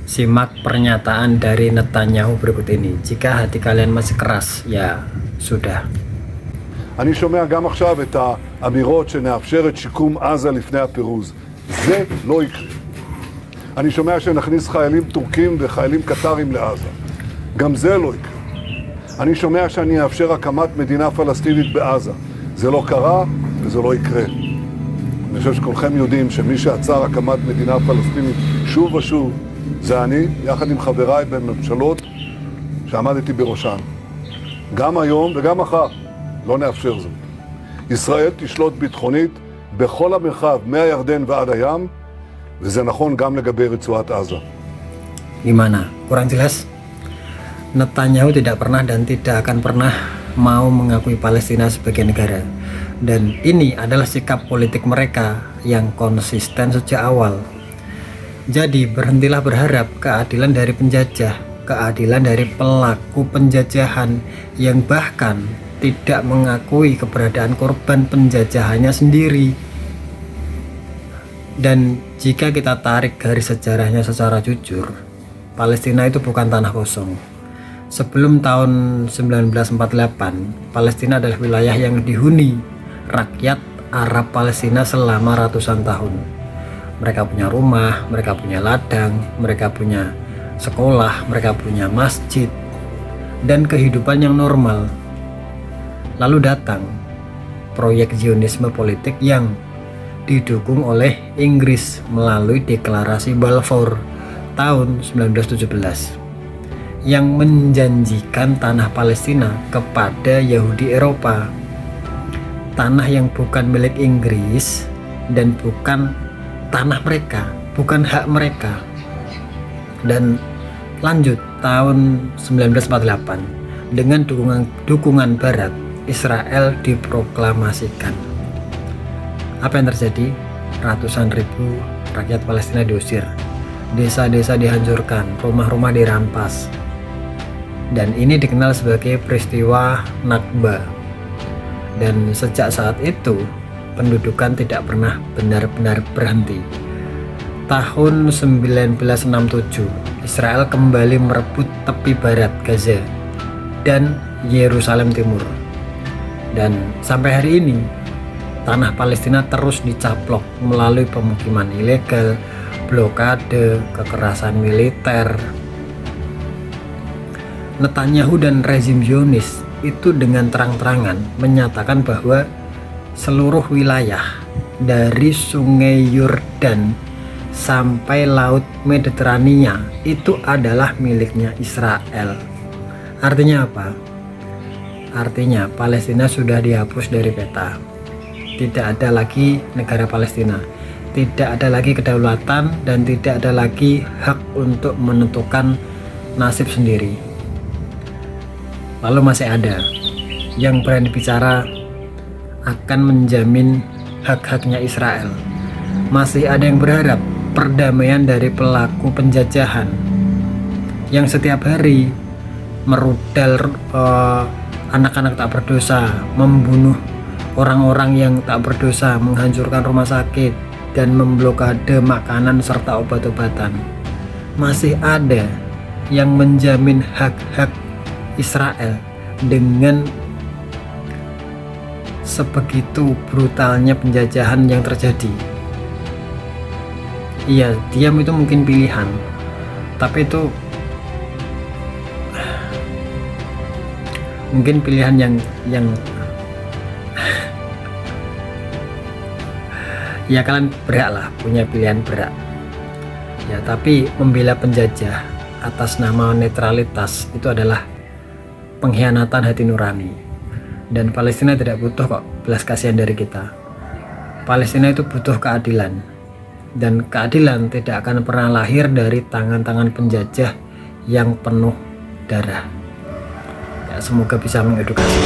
Simak pernyataan dari Netanyahu berikut ini. Jika hati kalian masih keras, ya sudah. אני שומע גם עכשיו את האמירות שנאפשר את שיקום עזה לפני הפירוז. זה לא יקרה. אני שומע שנכניס חיילים טורקים וחיילים קטרים לעזה. גם זה לא יקרה. אני שומע שאני אאפשר הקמת מדינה פלסטינית בעזה. זה לא קרה וזה לא יקרה. אני חושב שכולכם יודעים שמי שעצר הקמת מדינה פלסטינית שוב ושוב זה אני, יחד עם חבריי בממשלות שעמדתי בראשן. גם היום וגם מחר לא נאפשר זאת. ישראל תשלוט ביטחונית בכל המרחב מהירדן ועד הים, וזה נכון גם לגבי רצועת עזה. Gimana? Kurang jelas? Netanyahu tidak pernah dan tidak akan pernah mau mengakui Palestina sebagai negara. Dan ini adalah sikap politik mereka yang konsisten sejak awal. Jadi berhentilah berharap keadilan dari penjajah, keadilan dari pelaku penjajahan yang bahkan tidak mengakui keberadaan korban penjajahannya sendiri. Dan jika kita tarik garis sejarahnya secara jujur, Palestina itu bukan tanah kosong. Sebelum tahun 1948, Palestina adalah wilayah yang dihuni rakyat Arab Palestina selama ratusan tahun. Mereka punya rumah, mereka punya ladang, mereka punya sekolah, mereka punya masjid, dan kehidupan yang normal. Lalu datang proyek Zionisme politik yang didukung oleh Inggris melalui deklarasi Balfour tahun 1917 yang menjanjikan tanah Palestina kepada Yahudi Eropa, tanah yang bukan milik Inggris dan bukan tanah mereka, bukan hak mereka. Dan lanjut tahun 1948 dengan dukungan Barat, Israel diproklamasikan. Apa yang terjadi? Ratusan ribu rakyat Palestina diusir, desa-desa dihancurkan, rumah-rumah dirampas. Dan ini dikenal sebagai peristiwa Nakba. Dan sejak saat itu pendudukan tidak pernah benar-benar berhenti. Tahun 1967 Israel kembali merebut tepi barat Gaza dan Yerusalem Timur. Dan sampai hari ini tanah Palestina terus dicaplok melalui pemukiman ilegal, blokade, kekerasan militer. Netanyahu dan rezim Zionis itu dengan terang-terangan menyatakan bahwa seluruh wilayah dari Sungai Yordan sampai Laut Mediterania itu adalah miliknya Israel. Artinya apa? Artinya Palestina sudah dihapus dari peta. Tidak ada lagi negara Palestina, tidak ada lagi kedaulatan, dan tidak ada lagi hak untuk menentukan nasib sendiri. Lalu masih ada yang berani bicara akan menjamin hak-haknya Israel. Masih ada yang berharap perdamaian dari pelaku penjajahan yang setiap hari merudal anak-anak tak berdosa, membunuh orang-orang yang tak berdosa, menghancurkan rumah sakit, dan memblokade makanan serta obat-obatan. Masih ada yang menjamin hak-hak Israel dengan sebegitu brutalnya penjajahan yang terjadi. Iya, diam itu mungkin pilihan, tapi itu mungkin pilihan yang ya kalian berhak lah punya pilihan berat ya, tapi membela penjajah atas nama netralitas itu adalah pengkhianatan hati nurani. Dan Palestina tidak butuh kok belas kasihan dari kita. Palestina itu butuh keadilan, dan keadilan tidak akan pernah lahir dari tangan-tangan penjajah yang penuh darah. Ya, semoga bisa mengedukasi.